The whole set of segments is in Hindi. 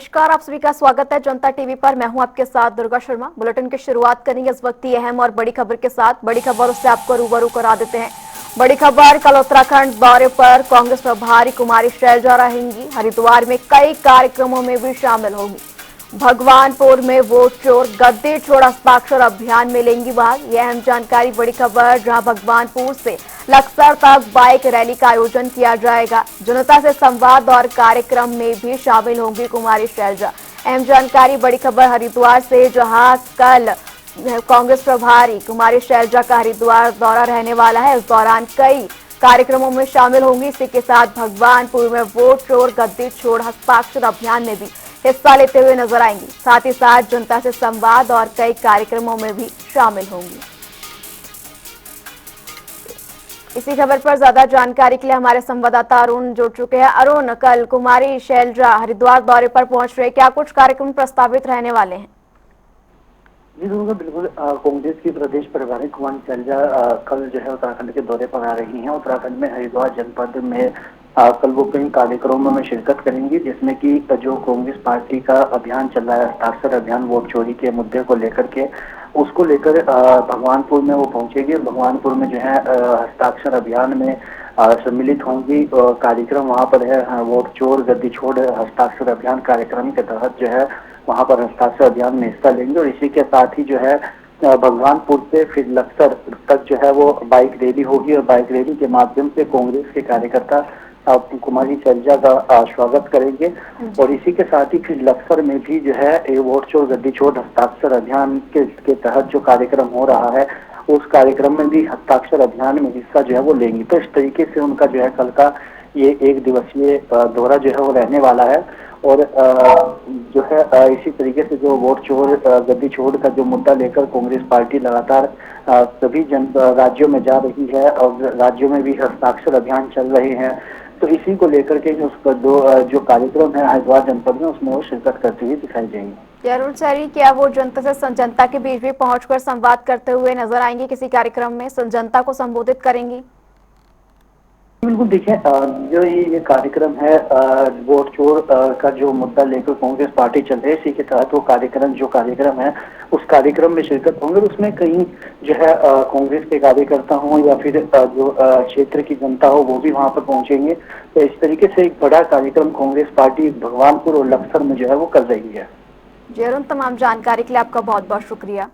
नमस्कार, आप सभी का स्वागत है जनता टीवी पर। मैं हूं आपके साथ दुर्गा शर्मा। बुलेटिन की शुरुआत करेंगे इस वक्त की अहम और बड़ी खबर के साथ। बड़ी खबर उससे आपको रूबरू करा देते हैं। बड़ी खबर, कल उत्तराखंड दौरे पर कांग्रेस प्रभारी कुमारी शैलजा रहेंगी। हरिद्वार में कई कार्यक्रमों में भी शामिल होंगी। भगवानपुर में वोट चोर गद्दी छोड़ हस्ताक्षर अभियान में लेंगी भाग। यह अहम जानकारी, बड़ी खबर, जहां भगवानपुर से लक्सर तक बाइक रैली का आयोजन किया जाएगा। जनता से संवाद और कार्यक्रम में भी शामिल होंगी कुमारी शैलजा। अहम जानकारी, बड़ी खबर हरिद्वार से, जहां कल कांग्रेस प्रभारी कुमारी शैलजा का हरिद्वार दौरा रहने वाला है। इस दौरान कई कार्यक्रमों में शामिल होंगी। इसी के साथ भगवानपुर में वोट चोर गद्दी छोड़ हस्ताक्षर अभियान में भी हिस्सा लेते हुए नजर आएंगी। साथ ही साथ जनता से संवाद और कई कार्यक्रमों में भी शामिल होंगी। इसी खबर पर ज्यादा जानकारी के लिए हमारे संवाददाता अरुण जुड़ चुके हैं। अरुण, कल कुमारी शैलजा हरिद्वार दौरे पर पहुंच रहे, क्या कुछ कार्यक्रम प्रस्तावित रहने वाले हैं? जी बिल्कुल। कांग्रेस की प्रदेश प्रभारी कुमारी शैलजा कल जो है उत्तराखंड के दौरे पर आ रही हैं। उत्तराखंड में हरिद्वार जनपद में कल वो कई कार्यक्रमों में शिरकत करेंगी, जिसमें कि जो कांग्रेस पार्टी का अभियान चल रहा है, हस्ताक्षर अभियान, वोट चोरी के मुद्दे को लेकर के, उसको लेकर भगवानपुर में वो पहुंचेगी। भगवानपुर में जो है हस्ताक्षर अभियान में सम्मिलित होंगी। कार्यक्रम वहां पर है, वोट चोर गद्दी छोड़ हस्ताक्षर अभियान कार्यक्रम के तहत जो है वहां पर हस्ताक्षर अभियान में हिस्सा लेंगे। और इसी के साथ ही जो है भगवानपुर से फिर लक्सर तक जो है वो बाइक रैली होगी, और बाइक रैली के माध्यम से कांग्रेस के कार्यकर्ता कुमारी शैलजा का स्वागत करेंगे। और इसी के साथ ही फिर लक्सर में भी जो है वोट चोर गद्दी छोड़ हस्ताक्षर अभियान के तहत जो कार्यक्रम हो रहा है, उस कार्यक्रम में भी हस्ताक्षर अभियान में हिस्सा जो है वो लेंगी। तो इस तरीके से उनका जो है कल का ये 1 दिवसीय दौरा जो है वो रहने वाला है। और जो है इसी तरीके से जो वोट चोर गद्दी छोड़ का जो मुद्दा लेकर कांग्रेस पार्टी लगातार सभी राज्यों में जा रही है, और राज्यों में भी हस्ताक्षर अभियान चल रहे हैं। तो इसी को लेकर के जो कार्यक्रम है हरिद्वार जनपद में, उसमें वो शिरकत करती हुई दिखाई देंगी। अरुण सैरी, क्या वो जनता के बीच भी पहुंचकर संवाद करते हुए नजर आएंगे? किसी कार्यक्रम में जनता को संबोधित करेंगी? बिल्कुल। देखिए, जो ये कार्यक्रम है वोट चोर का जो मुद्दा लेकर कांग्रेस पार्टी चल रही है, इसी के तहत वो कार्यक्रम है, उस कार्यक्रम में शिरकत होंगे। उसमें कहीं जो है कांग्रेस के कार्यकर्ता हो या फिर जो क्षेत्र की जनता हो, वो भी वहां पर पहुंचेंगे। तो इस तरीके से एक बड़ा कार्यक्रम कांग्रेस पार्टी भगवानपुर और लक्सर में जो है वो कर रही है। जी अरुण, तमाम जानकारी के लिए आपका बहुत बहुत शुक्रिया।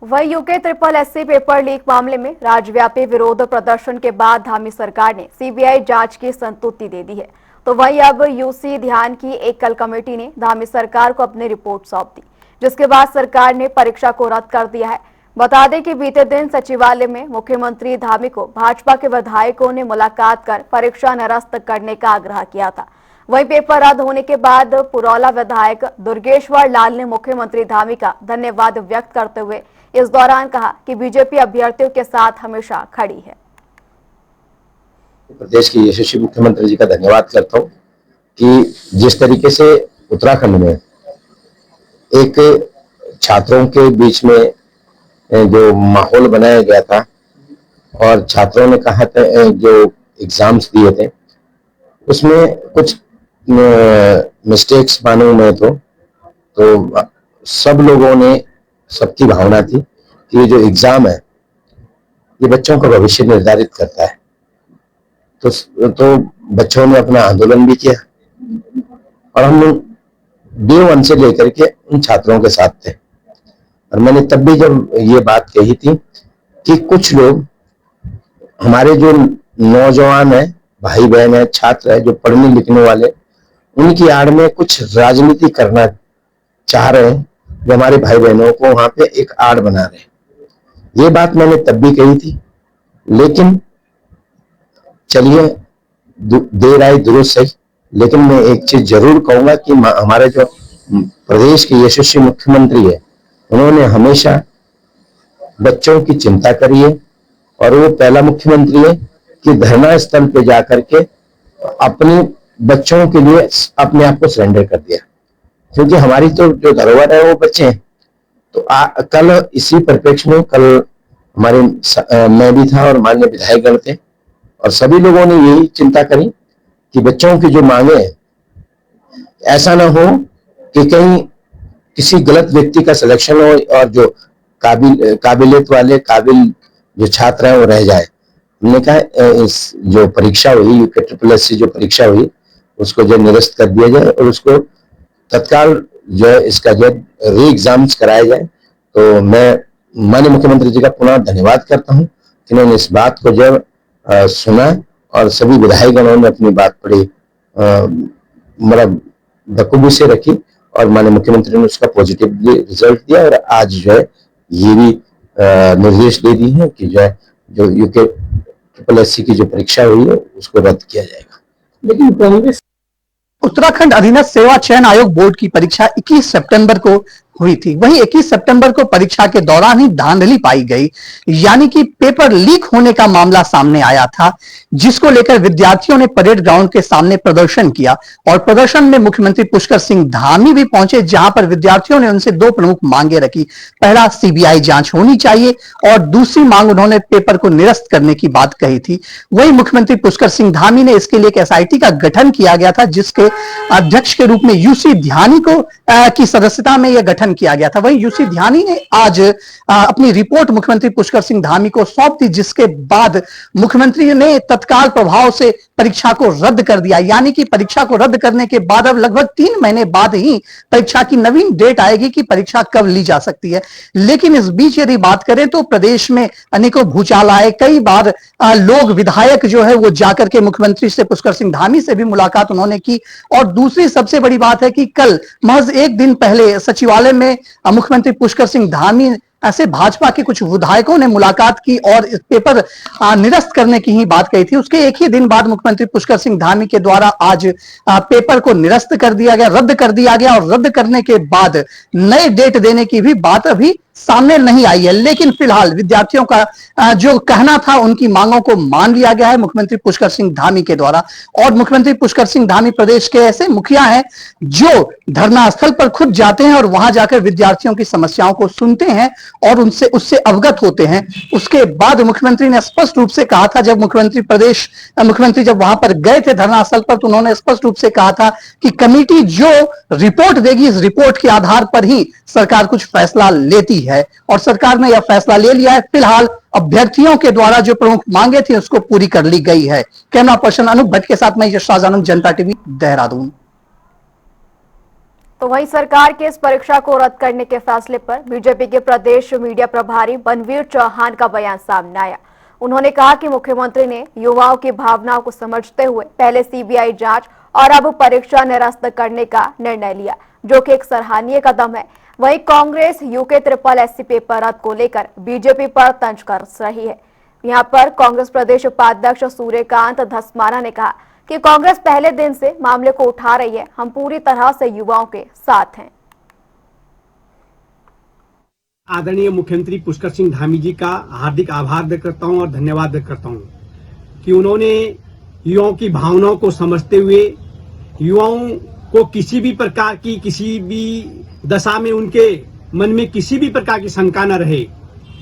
वही यूके SSC पेपर लीक मामले में राज्यव्यापी विरोध प्रदर्शन के बाद धामी सरकार ने सीबीआई जांच की संतुष्टि दे दी है। तो वहीं अब यूसी ध्यान की एक कल कमेटी ने धामी सरकार को अपनी रिपोर्ट सौंप दी, जिसके बाद सरकार ने परीक्षा को रद्द कर दिया है। बता दें कि बीते दिन सचिवालय में मुख्यमंत्री धामी को भाजपा के विधायकों ने मुलाकात कर परीक्षा निरस्त करने का आग्रह किया था। वहीं पेपर रद्द होने के बाद पुरौला विधायक दुर्गेश्वर लाल ने मुख्यमंत्री धामी का धन्यवाद व्यक्त करते हुए इस दौरान कहा कि बीजेपी अभ्यर्थियों के साथ हमेशा खड़ी है। प्रदेश के यशस्वी मुख्यमंत्री जी का धन्यवाद करता हूं कि जिस तरीके से उत्तराखंड में एक छात्रों के बीच में जो माहौल बनाया गया था, और छात्रों ने कहा था जो एग्जाम्स दिए थे उसमें कुछ मिस्टेक्स मालूम में तो सब लोगों ने, सबकी भावना थी कि ये जो एग्जाम है ये बच्चों का भविष्य निर्धारित करता है। तो बच्चों ने अपना आंदोलन भी किया, और हम डे 1 से लेकर के उन छात्रों के साथ थे। और मैंने तब भी जब ये बात कही थी कि कुछ लोग, हमारे जो नौजवान है, भाई बहन है, छात्र है, जो पढ़ने लिखने वाले, उनकी आड़ में कुछ राजनीति करना चाह रहे हैं, जो हमारे भाई बहनों को वहां पे एक आड़ बना रहे हैं। ये बात मैंने तब भी कही थी, लेकिन चलिए देर आई दुरुस्त सही। लेकिन मैं एक चीज जरूर कहूंगा कि हमारे जो प्रदेश के यशस्वी मुख्यमंत्री है, उन्होंने हमेशा बच्चों की चिंता करी है, और वो पहला मुख्यमंत्री है कि धरना स्थल पे जाकर के अपने बच्चों के लिए अपने आप को सरेंडर कर दिया, क्योंकि हमारी तो जो धरोहर है वो बच्चे हैं। तो कल इसी परिप्रेक्ष्य में कल हमारे मैं भी था और माननीय विधायकगण थे, और सभी लोगों ने यही चिंता करी कि बच्चों की जो मांगे हैं, ऐसा ना हो कि कहीं किसी गलत व्यक्ति का सिलेक्शन हो और जो काबिलियत वाले काबिल जो छात्र हैं वो रह जाए। हमने कहा इस जो परीक्षा हुई, यूके SSS जो परीक्षा हुई, उसको जो निरस्त कर दिया जाए और उसको तत्काल जो है इसका जो री एग्जाम्स कराया जाए। तो मैं माननीय मुख्यमंत्री जी का पुनः धन्यवाद करता हूं कि उन्होंने इस बात को जब सुना और सभी विधायकगणों ने अपनी बात बड़ी मतलब बखूबी से रखी और माननीय मुख्यमंत्री ने उसका पॉजिटिव रिजल्ट दिया और आज जो है ये भी निर्देश दे दी है कि जो यूके SSS की जो परीक्षा हुई है उसको रद्द किया जाएगा। लेकिन कांग्रेस उत्तराखंड अधीनस्थ सेवा चयन आयोग बोर्ड की परीक्षा 21 सितंबर को हुई थी। वहीं 21 सितंबर को परीक्षा के दौरान ही धांधली पाई गई, यानी कि पेपर लीक होने का मामला सामने आया था, जिसको लेकर विद्यार्थियों ने परेड ग्राउंड के सामने प्रदर्शन किया और प्रदर्शन में मुख्यमंत्री पुष्कर सिंह धामी भी पहुंचे, जहां पर विद्यार्थियों ने उनसे दो प्रमुख मांगे रखी। पहला, CBI जांच होनी चाहिए और दूसरी मांग उन्होंने पेपर को निरस्त करने की बात कही थी। वहीं मुख्यमंत्री पुष्कर सिंह धामी ने इसके लिए एक SIT का गठन किया गया था, जिसके अध्यक्ष के रूप में UC ध्यानी को की सदस्यता में यह गठन किया गया था। वहीं UC ध्यानी ने आज अपनी रिपोर्ट मुख्यमंत्री पुष्कर सिंह धामी को सौंप दी, जिसके बाद मुख्यमंत्री ने तत्काल प्रभाव से परीक्षा को रद्द कर दिया। यानी कि परीक्षा को रद्द करने के बाद अब लगभग 3 महीने बाद ही परीक्षा की नवीन डेट आएगी कि परीक्षा कब ली जा सकती है। लेकिन इस बीच यदि बात करें तो प्रदेश में अनेकों भूचाल आए। कई बार लोग, विधायक जो है वो जाकर के मुख्यमंत्री से, पुष्कर सिंह धामी से भी मुलाकात उन्होंने की। और दूसरी सबसे बड़ी बात है कि कल महज एक दिन पहले सचिवालय में मुख्यमंत्री पुष्कर सिंह धामी ऐसे भाजपा के कुछ विधायकों ने मुलाकात की और इस पेपर निरस्त करने की ही बात कही थी। उसके एक ही दिन बाद मुख्यमंत्री पुष्कर सिंह धामी के द्वारा आज पेपर को निरस्त कर दिया गया, रद्द कर दिया गया और रद्द करने के बाद नए डेट देने की भी बात अभी सामने नहीं आई है। लेकिन फिलहाल विद्यार्थियों का जो कहना था, उनकी मांगों को मान लिया गया है मुख्यमंत्री पुष्कर सिंह धामी के द्वारा। और मुख्यमंत्री पुष्कर सिंह धामी प्रदेश के ऐसे मुखिया हैं जो धरना स्थल पर खुद जाते हैं और वहां जाकर विद्यार्थियों की समस्याओं को सुनते हैं और उससे अवगत होते हैं। उसके बाद मुख्यमंत्री ने स्पष्ट रूप से कहा था, जब मुख्यमंत्री जब वहां पर गए थे धरना स्थल पर, तो उन्होंने स्पष्ट रूप से कहा था कि कमेटी जो रिपोर्ट देगी, इस रिपोर्ट के आधार पर ही सरकार कुछ फैसला लेती है और सरकार ने यह फैसला ले लिया है। फिलहाल अभ्यर्थियों के द्वारा जो प्रमुख मांगे थी उसको पूरी कर ली गई है। कैमरा पर्सन अनूप भट्ट के साथ मैं यशराज आनंद, जनता टीवी, देहरादून। तो वहीं सरकार के इस परीक्षा को रद्द करने के फैसले पर बीजेपी के प्रदेश मीडिया प्रभारी बनवीर चौहान का बयान सामने आया। उन्होंने कहा कि मुख्यमंत्री ने युवाओं की भावनाओं को समझते हुए पहले CBI जांच और अब परीक्षा निरस्त करने का निर्णय लिया, जो कि एक सराहनीय कदम है। वहीं कांग्रेस यूके SSS पेपर रद्द को लेकर बीजेपी पर तंज कस रही है। यहां पर कांग्रेस प्रदेश उपाध्यक्ष सूर्यकांत धस्माना ने कहा कि कांग्रेस पहले दिन से मामले को उठा रही है, हम पूरी तरह से युवाओं के साथ हैं। आदरणीय मुख्यमंत्री पुष्कर सिंह धामी जी का हार्दिक आभार व्यक्त करता हूं और धन्यवाद व्यक्त करता हूं कि उन्होंने युवाओं की भावनाओं को समझते हुए, युवाओं को किसी भी प्रकार की, किसी भी दशा में उनके मन में किसी भी प्रकार की शंका न रहे,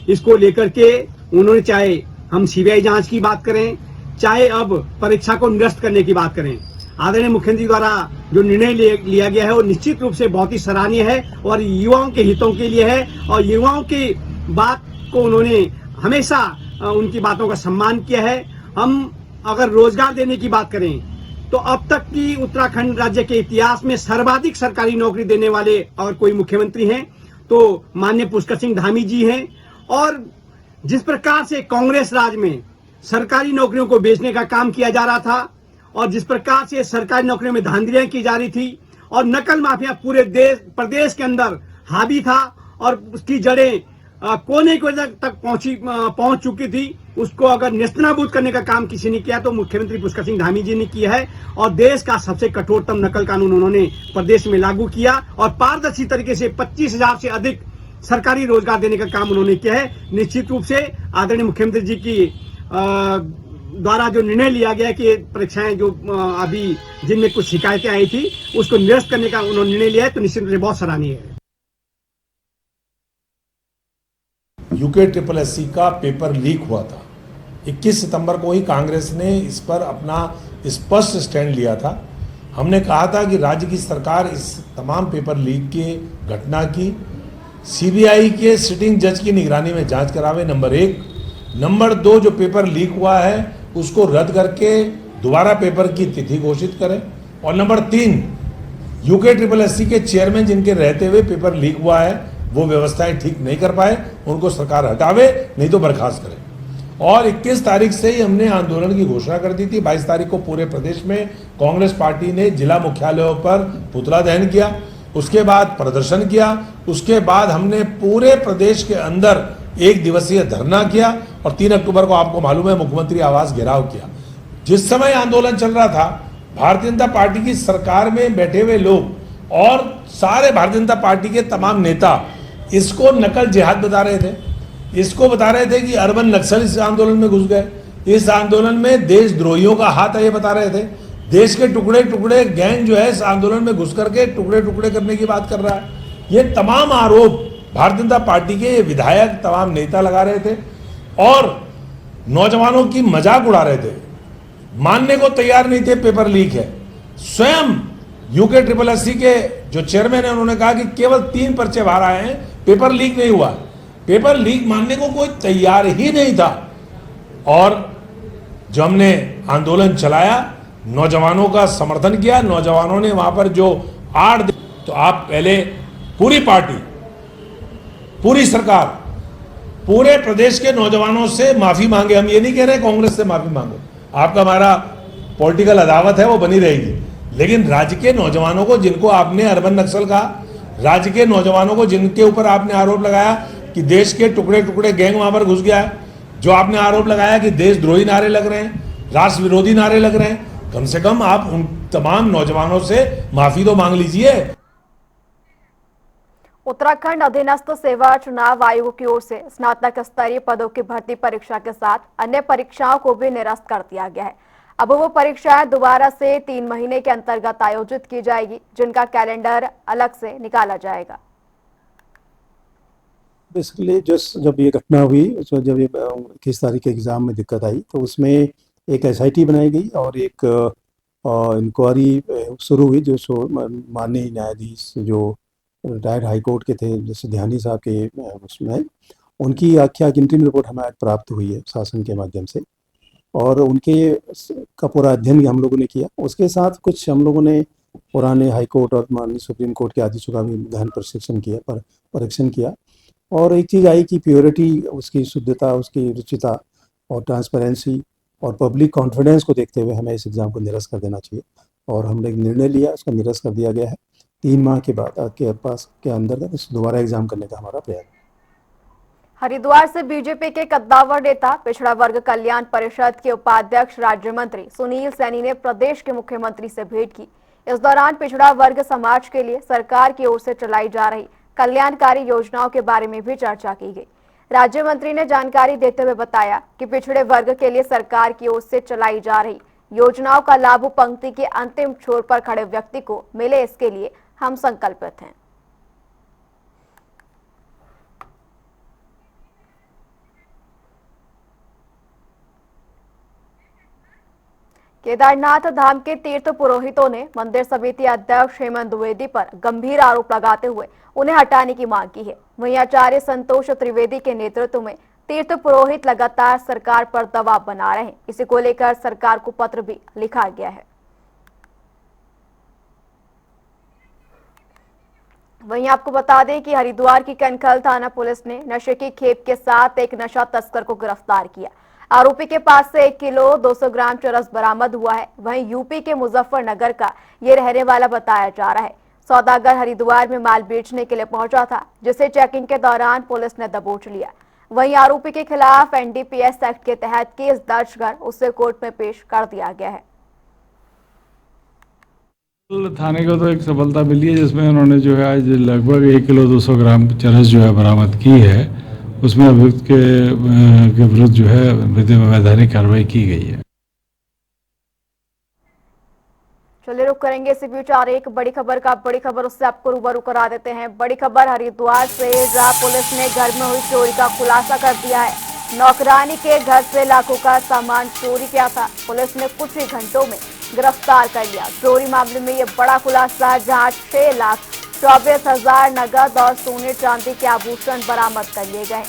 इसको लेकर के उन्होंने, चाहे हम CBI जांच की बात करें, चाहे अब परीक्षा को निरस्त करने की बात करें, आदरणीय मुख्यमंत्री द्वारा जो निर्णय लिया गया है वो निश्चित रूप से बहुत ही सराहनीय है और युवाओं के हितों के लिए है। और युवाओं की बात को उन्होंने हमेशा उनकी बातों का सम्मान किया है। हम अगर रोजगार देने की बात करें तो अब तक की उत्तराखंड राज्य के इतिहास में सर्वाधिक सरकारी नौकरी देने वाले अगर कोई मुख्यमंत्री हैं तो माननीय पुष्कर सिंह धामी जी हैं। और जिस प्रकार से कांग्रेस राज में सरकारी नौकरियों को बेचने का काम किया जा रहा था और जिस प्रकार से सरकारी नौकरियों में धांधलियां की जा रही थी और नकल माफिया पूरे प्रदेश के अंदर हावी था और उसकी जड़ें कोने कोने तक पहुंच चुकी थी, उसको अगर नेस्तनाबूद करने का काम किसी ने किया तो मुख्यमंत्री पुष्कर सिंह धामी जी ने किया है। और देश का सबसे कठोरतम नकल कानून उन्होंने प्रदेश में लागू किया और पारदर्शी तरीके से 25,000 से अधिक सरकारी रोजगार देने का काम उन्होंने किया है। निश्चित रूप से आदरणीय मुख्यमंत्री जी की द्वारा जो निर्णय लिया गया कि परीक्षाएं जो अभी जिनमें कुछ शिकायतें आई थी उसको निरस्त करने का उन्होंने निर्णय लिया है, तो निश्चित रूप से बहुत सराहनीय है। यूके SSS का पेपर लीक हुआ था। 21 सितंबर को ही कांग्रेस ने इस पर अपना स्पष्ट स्टैंड लिया था। हमने कहा था कि राज्य की सरकार इस तमाम पेपर लीक के घटना की सीबीआई के सिटिंग जज की निगरानी में जांच करावे, नंबर 1। नंबर 2, जो पेपर लीक हुआ है उसको रद्द करके दोबारा पेपर की तिथि घोषित करें। और नंबर 3, UKSSC के चेयरमैन जिनके रहते हुए पेपर लीक हुआ है वो व्यवस्थाएं ठीक नहीं कर पाए, उनको सरकार हटावे, नहीं तो बर्खास्त करे। और 21 तारीख से ही हमने आंदोलन की घोषणा कर दी थी। 22 तारीख को पूरे प्रदेश में कांग्रेस पार्टी ने जिला मुख्यालयों पर पुतला दहन किया, उसके बाद प्रदर्शन किया, उसके बाद हमने पूरे प्रदेश के अंदर 1 दिवसीय धरना किया और 3 अक्टूबर को आपको मालूम है मुख्यमंत्री आवास घेराव किया। जिस समय आंदोलन चल रहा था, भारतीय जनता पार्टी की सरकार में बैठे हुए लोग और सारे भारतीय जनता पार्टी के तमाम नेता इसको नकल जिहाद बता रहे थे, इसको बता रहे थे कि अर्बन नक्सल इस आंदोलन में घुस गए, इस आंदोलन में देशद्रोहियों का हाथ है, ये बता रहे थे। देश के टुकड़े टुकड़े गैंग जो है इस आंदोलन में घुस करके टुकड़े टुकड़े करने की बात कर रहा है। ये तमाम आरोप भारतीय जनता पार्टी के विधायक, तमाम नेता लगा रहे थे और नौजवानों की मजाक उड़ा रहे थे, मानने को तैयार नहीं थे पेपर लीक है। स्वयं UKSSC के जो चेयरमैन है उन्होंने कहा कि केवल 3 पर्चे बाहर आए हैं, पेपर लीक नहीं हुआ। पेपर लीक मानने को कोई तैयार ही नहीं था। और जो हमने आंदोलन चलाया, नौजवानों का समर्थन किया, नौजवानों ने वहां पर जो तो आप पहले पूरी पार्टी, पूरी सरकार, पूरे प्रदेश के नौजवानों से माफी मांगे। हम ये नहीं कह रहे कांग्रेस से माफी मांगो, आपका हमारा पॉलिटिकल अदावत है वो बनी रहेगी, लेकिन राज्य के नौजवानों को जिनको आपने अर्बन नक्सल कहा, राज्य के नौजवानों को जिनके ऊपर आपने आरोप लगाया कि देश के टुकड़े टुकड़े गैंग वहां पर घुस गया है, जो आपने आरोप लगाया कि देशद्रोही नारे लग रहे हैं, राष्ट्र विरोधी नारे लग रहे हैं, कम से कम आप उन तमाम नौजवानों से माफी तो मांग लीजिए। उत्तराखंड अधीनस्थ सेवा चुनाव आयोग की ओर से स्नातक स्तरीय पदों की भर्ती परीक्षा के साथ अन्य परीक्षाओं को भी निरस्त कर दिया गया है। अब वो परीक्षाएं दोबारा से 3 महीने के अंतर्गत आयोजित की जाएगी, जिनका कैलेंडर अलग से निकाला जाएगा। बेसिकली जब ये घटना हुई, तो जब ये 21 तारीख के एग्ज़ाम में दिक्कत आई तो उसमें एक SIT बनाई गई और एक इंक्वायरी शुरू हुई, जो माननीय न्यायाधीश जो रिटायर्ड हाई कोर्ट के थे, जैसे ध्यानी साहब के उसमें उनकी आख्या इंटरिम रिपोर्ट हमें आज प्राप्त हुई है शासन के माध्यम से, और उनके का पूरा अध्ययन हम लोगों ने किया। उसके साथ कुछ हम लोगों ने पुराने हाई कोर्ट और माननीय सुप्रीम कोर्ट के आदेशों का भी गहन परीक्षण किया और एक चीज़ आई कि प्योरिटी, उसकी शुद्धता, उसकी रुचिता और ट्रांसपेरेंसी और पब्लिक कॉन्फिडेंस को देखते हुए हमें इस एग्ज़ाम को निरस्त कर देना चाहिए, और हमने एक निर्णय लिया, उसको निरस्त कर दिया गया है। 3 माह के बाद के अंदर दोबारा एग्जाम करने का हमारा प्रयास। हरिद्वार से बीजेपी के कद्दावर नेता, पिछड़ा वर्ग कल्याण परिषद के उपाध्यक्ष राज्य मंत्री सुनील सैनी ने प्रदेश के मुख्यमंत्री से भेंट की। इस दौरान पिछड़ा वर्ग समाज के लिए सरकार की ओर से चलाई जा रही कल्याणकारी योजनाओं के बारे में भी चर्चा की गई। राज्य मंत्री ने जानकारी देते हुए बताया कि पिछड़े वर्ग के लिए सरकार की ओर से चलाई जा रही योजनाओं का लाभ पंक्ति के अंतिम छोर पर खड़े व्यक्ति को मिले, इसके लिए हम संकल्पित हैं। केदारनाथ धाम के तीर्थ पुरोहितों ने मंदिर समिति अध्यक्ष हेमंत द्विवेदी पर गंभीर आरोप लगाते हुए उन्हें हटाने की मांग की है। वहीं आचार्य संतोष त्रिवेदी के नेतृत्व में तीर्थ पुरोहित लगातार सरकार पर दबाव बना रहे हैं। इसी को लेकर सरकार को पत्र भी लिखा गया है। वहीं आपको बता दें कि हरिद्वार की कनखल थाना पुलिस ने नशे की खेप के साथ एक नशा तस्कर को गिरफ्तार किया। आरोपी के पास से 1 किलो 200 ग्राम चरस बरामद हुआ है। वहीं यूपी के मुजफ्फरनगर का ये रहने वाला बताया जा रहा है। सौदागर हरिद्वार में माल बेचने के लिए पहुंचा था, जिसे चेकिंग के दौरान पुलिस ने दबोच लिया। वहीं आरोपी के खिलाफ NDPS एक्ट के तहत केस दर्ज कर उसे कोर्ट में पेश कर दिया गया है। थाने को तो एक सफलता मिली है, जिसमें उन्होंने जो है आज लगभग 1 किलो 200 ग्राम चरस जो है बरामद की है। उसमें अभियुक्त के विरुद्ध जो है वैधानिक कार्रवाई की गई है। चलिए रुक करेंगे इसी बीच और एक बड़ी खबर का बड़ी खबर उससे आपको रूबरू करा देते हैं। बड़ी खबर हरिद्वार से, जहां पुलिस ने घर में हुई चोरी का खुलासा कर दिया है। नौकरानी के घर से लाखों का सामान चोरी किया था। पुलिस ने कुछ ही घंटों में गिरफ्तार कर लिया। चोरी मामले में ये बड़ा खुलासा, जहां 6,24,000 नगद और सोने चांदी के आभूषण बरामद कर लिए गए।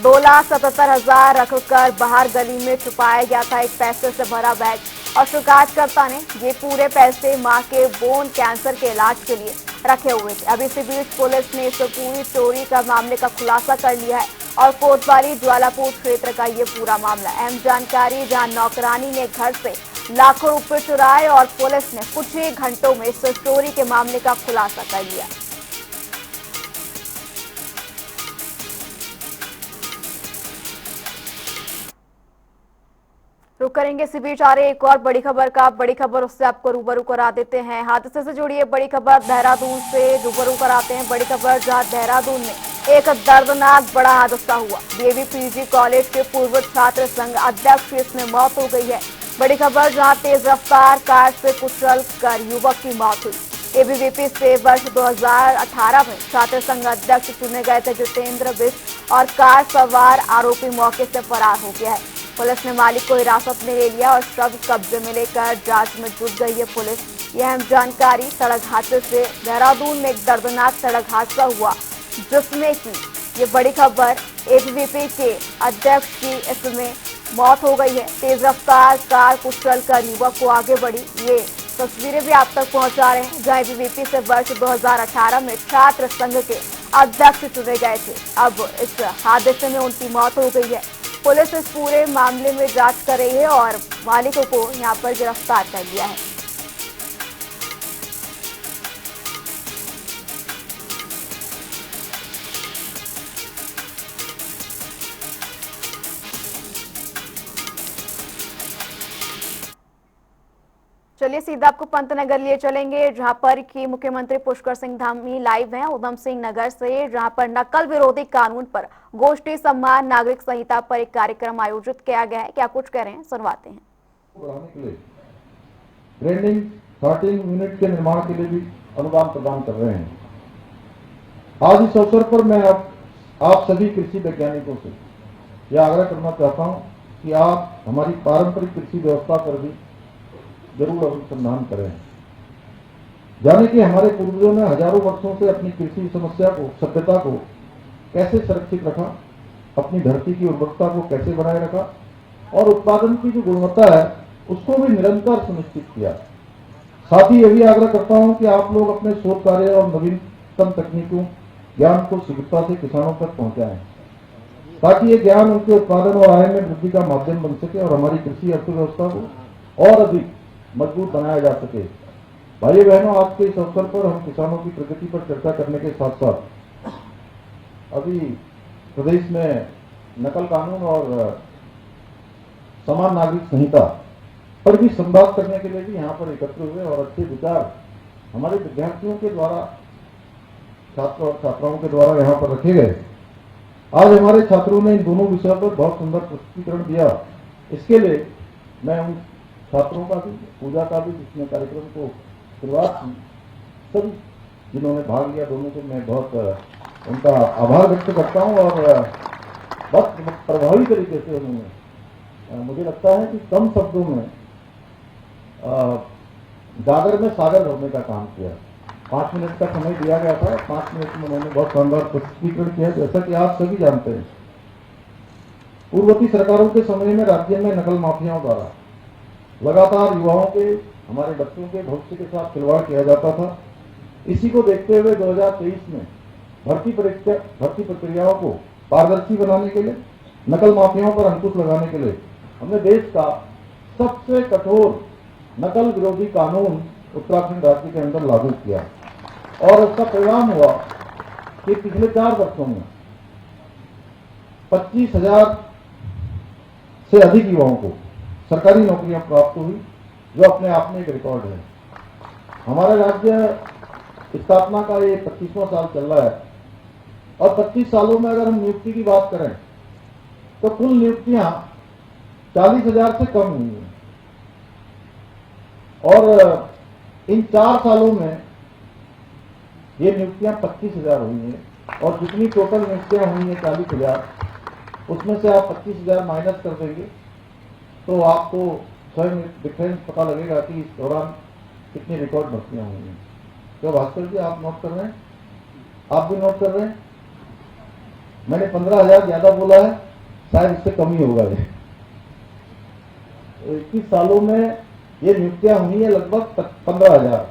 2,77,000 रखकर बाहर गली में छुपाया गया था एक पैसे से भरा बैग, और शिकायतकर्ता ने ये पूरे पैसे मां के बोन कैंसर के इलाज के लिए रखे हुए थे। अब इसी बीच पुलिस ने इस पूरी चोरी का मामले का खुलासा कर लिया है और कोतवाली ज्वालापुर क्षेत्र का ये पूरा मामला। अहम जानकारी, जहां नौकरानी ने घर से लाखों रुपए चुराए और पुलिस ने कुछ ही घंटों में इस चोरी के मामले का खुलासा कर लिया। रुक करेंगे इसी बीच आ रही एक और बड़ी खबर का। बड़ी खबर उससे आपको रूबरू करा देते हैं। हादसे से जुड़ी है बड़ी खबर, देहरादून से रूबरू कराते हैं बड़ी खबर, जहां देहरादून में एक दर्दनाक बड़ा हादसा हुआ। डीएवी पीजी कॉलेज के पूर्व छात्र संघ अध्यक्ष की इसमें मौत हो गई है। बड़ी खबर, जहां तेज रफ्तार कार से कुचल कर युवक की मौत हुई। एबीवीपी से वर्ष 2018 में छात्र संघ अध्यक्ष चुने गए थे जितेंद्र बिष्ट, और कार सवार आरोपी मौके से फरार हो गया है। पुलिस ने मालिक को हिरासत में ले लिया और शव कब्जे में लेकर जांच में जुट गई है पुलिस। यह अहम जानकारी, सड़क हादसे से देहरादून में एक दर्दनाक सड़क हादसा हुआ, जिसमें की ये बड़ी खबर, एबीवीपी के अध्यक्ष की इसमें मौत हो गई है। तेज रफ्तार कार कुचल कर युवक को आगे बढ़ी। ये तस्वीरें भी आप तक पहुंचा रहे हैं, जहां एबीवीपी से वर्ष 2018 में छात्र संघ के अध्यक्ष चुने गए थे। अब इस हादसे में उनकी मौत हो गई है। पुलिस इस पूरे मामले में जांच कर रही है और मालिकों को यहां पर गिरफ्तार कर लिया है। चलिए सीधा आपको पंतनगर लिए चलेंगे, जहां पर की मुख्यमंत्री पुष्कर सिंह धामी लाइव हैं उधम सिंह नगर से, जहां पर नकल विरोधी कानून पर गोष्ठी सम्मान नागरिक संहिता पर एक कार्यक्रम आयोजित किया गया है। क्या कुछ कह रहे हैं, सुनवाते हैं। बढ़ाने के लिए ट्रेंडिंग 13 यूनिट के निर्माण के लिए भी अनुदान प्रदान कर रहे हैं। आज इस अवसर पर मैं आप सभी कृषि वैज्ञानिकों से यह आग्रह करना चाहता हूं कि आप हमारी पारंपरिक कृषि व्यवस्था पर भी जरूर अनुसंधान करें। जाने कि हमारे पूर्वजों ने हजारों वर्षों से अपनी कृषि समस्या को, सभ्यता को कैसे सुरक्षित रखा, अपनी धरती की उर्वरकता को कैसे बनाए रखा और उत्पादन की जो गुणवत्ता है उसको भी निरंतर सुनिश्चित किया। साथ ही यह भी आग्रह करता हूं कि आप लोग अपने शोध कार्य और नवीनतम तकनीकों ज्ञान को शीघ्रता से किसानों तक पहुंचाएं, ताकि ये ज्ञान उनके उत्पादन और आय में वृद्धि का माध्यम बन सके और हमारी कृषि अर्थव्यवस्था को और अधिक मजबूत बनाया जा सके। भाई बहनों, आज के इस अवसर पर हम किसानों की प्रगति पर चर्चा करने के साथ साथ अभी प्रदेश में नकल कानून और समान नागरिक संहिता पर भी संवाद करने के लिए भी यहाँ पर एकत्र हुए और अच्छे विचार हमारे विद्यार्थियों के द्वारा, छात्र और छात्राओं के द्वारा यहाँ पर रखे गए। आज हमारे छात्रों ने इन दोनों विषयों पर बहुत सुंदर प्रस्तुतिकरण दिया। इसके लिए मैं उन छात्रों का भी, पूजा का भी, जिसने कार्यक्रम को शुरुआत की, सभी जिन्होंने भाग लिया, दोनों को मैं बहुत उनका आभार व्यक्त करता हूं और बहुत प्रभावी तरीके से उन्होंने, मुझे लगता है कि कम शब्दों में गागर में सागर भरने का काम किया। 5 मिनट का समय दिया गया था, 5 मिनट में उन्होंने बहुत शानदार प्रस्तुतिकरण किया। जैसा कि आप सभी जानते हैं, पूर्ववर्ती सरकारों के समय में राज्य में नकल माफियाओं द्वारा लगातार युवाओं के, हमारे बच्चों के भविष्य के साथ खिलवाड़ किया जाता था। इसी को देखते हुए 2023 में भर्ती प्रक्रियाओं को पारदर्शी बनाने के लिए, नकल माफियाओं पर अंकुश लगाने के लिए हमने देश का सबसे कठोर नकल विरोधी कानून उत्तराखंड राज्य के अंदर लागू किया और इसका परिणाम हुआ कि पिछले 4 वर्षों में 25,000 से अधिक युवाओं को सरकारी नौकरियां प्राप्त हुई, जो अपने आप में एक रिकॉर्ड है। हमारा राज्य स्थापना का ये 25वां साल चल रहा है और 25 सालों में अगर हम नियुक्ति की बात करें तो कुल नियुक्तियां 40,000 से कम हुई हैं और इन 4 सालों में ये नियुक्तियां 25,000 हुई हैं और जितनी टोटल नियुक्तियां हुई हैं 40,000, उसमें से आप 25,000 माइनस कर देंगे तो आपको स्वयं डिफरेंस पता लगेगा कि इस दौरान कितनी रिकॉर्ड भर्तियां हुई हैं। तो भास्कर जी आप नोट कर रहे हैं, आप भी नोट कर रहे हैं। मैंने 15,000 ज्यादा बोला है, शायद इससे कम ही होगा ये। 21 सालों में ये नियुक्तियां हुई है लगभग 15,000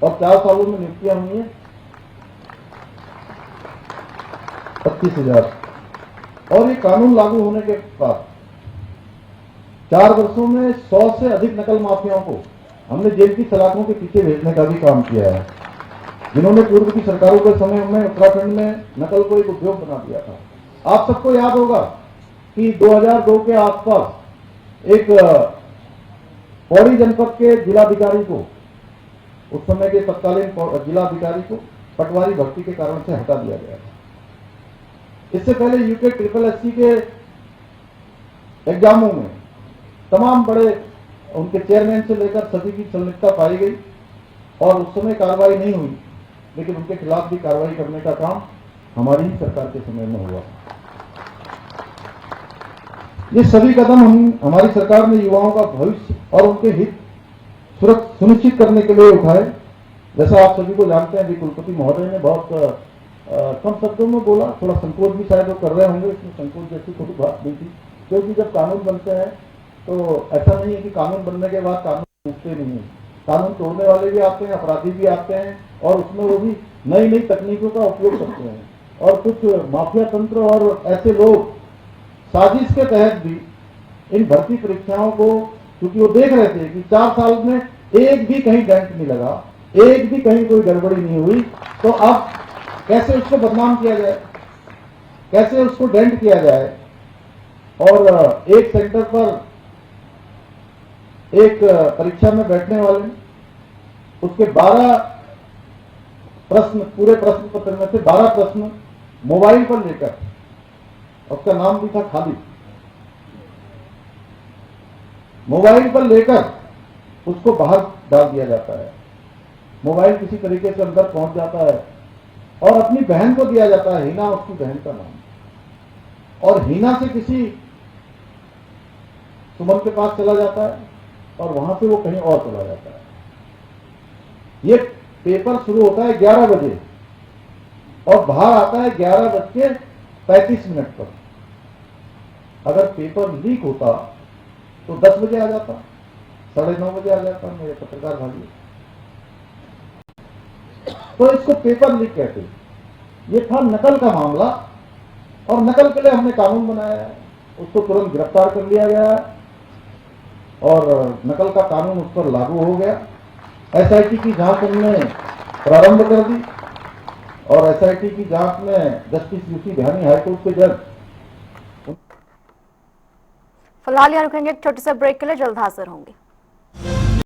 और 4 सालों में नियुक्तियां हुई है 25,000। और ये कानून लागू होने के बाद 4 वर्षों में 100 से अधिक नकल माफियाओं को हमने जेल की सलाखों के पीछे भेजने का भी काम किया है, जिन्होंने पूर्व की सरकारों के समय में उत्तराखंड में नकल को एक उद्योग बना दिया था। आप सबको याद होगा कि 2002 के आसपास एक पौड़ी जनपद के जिलाधिकारी को, उस समय के तत्कालीन जिलाधिकारी को पटवारी भर्ती के कारण से हटा दिया गया था। इससे पहले यूके SSSC के एग्जामों में तमाम बड़े उनके चेयरमैन से लेकर सभी की संलिप्तता पाई गई और उस समय कार्रवाई नहीं हुई, लेकिन उनके खिलाफ भी कार्रवाई करने का काम हमारी ही सरकार के समय में हुआ। ये सभी कदम हमारी सरकार ने युवाओं का भविष्य और उनके हित सुनिश्चित करने के लिए उठाए। जैसा आप सभी को जानते हैं, कुलपति महोदय ने बहुत कम शब्दों में बोला, थोड़ा संकोच भी शायद वो कर रहे होंगे, इसमें संकोच जैसी थोड़ी बात नहीं थी, क्योंकि जब कानून बनते हैं तो ऐसा नहीं है कि कानून बनने के बाद कानून टूटते नहीं है। कानून तोड़ने वाले भी आते हैं, अपराधी भी आते हैं और उसमें वो भी नई नई तकनीकों का उपयोग करते हैं। और कुछ माफिया तंत्र और ऐसे लोग साजिश के तहत भी इन भर्ती परीक्षाओं को, क्योंकि वो देख रहे थे कि 4 साल में एक भी कहीं डेंट नहीं लगा, एक भी कहीं कोई गड़बड़ी नहीं हुई, तो अब कैसे उसको बदनाम किया जाए, कैसे उसको डेंट किया जाए। और एक सेंटर पर एक परीक्षा में बैठने वाले उसके 12 प्रश्न, पूरे प्रश्न पत्र में से 12 प्रश्न मोबाइल पर लेकर, उसका नाम भी था खालिद, मोबाइल पर लेकर उसको बाहर डाल दिया जाता है। मोबाइल किसी तरीके से अंदर पहुंच जाता है और अपनी बहन को दिया जाता है, हिना उसकी बहन का नाम, और हिना से किसी सुमन के पास चला जाता है और वहां से वो कहीं और चला जाता है। ये पेपर शुरू होता है 11 बजे और बाहर आता है 11:35 पर। अगर पेपर लीक होता तो 10 बजे आ जाता, 9:30 बजे आ जाता मेरे पत्रकार भाई। तो इसको पेपर लीक कहते हैं। ये था नकल का मामला और नकल के लिए हमने कानून बनाया है, उसको तुरंत गिरफ्तार कर लिया गया और नकल का कानून उस पर लागू हो गया। SIT की जांच हमने प्रारंभ कर दी और SIT की जांच में जस्टिस UC बिहानी हाईकोर्ट के जज। फिलहाल यहाँ रुकेंगे एक छोटे से ब्रेक के लिए, जल्द हाजिर होंगे।